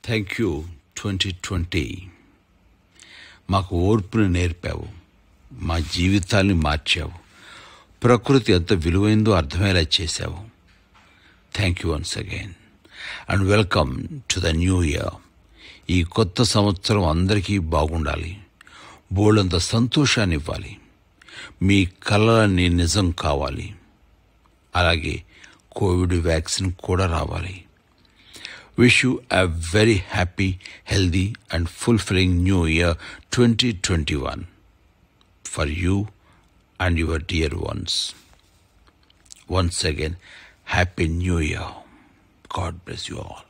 Thank you 2020. మాకు ఓర్పుని నేర్పావు, మా జీవితాల్ని మార్చావు, ప్రకృతి ఎంత విలువైందో అర్థమయ్యేలా చేశావు. Thank you once again and welcome to the new year. ఈ కొత్త సంవత్సరం అందరికీ బాగుండాలి, బోల్డంత సంతోషాన్ని ఇవ్వాలి, మీ కలలన్నీ నిజం కావాలి, అలాగే కోవిడ్ వ్యాక్సిన్ కూడా రావాలి. Wish you a very happy, healthy and fulfilling New Year 2021 for you and your dear ones. Once again, Happy New Year. God bless you all.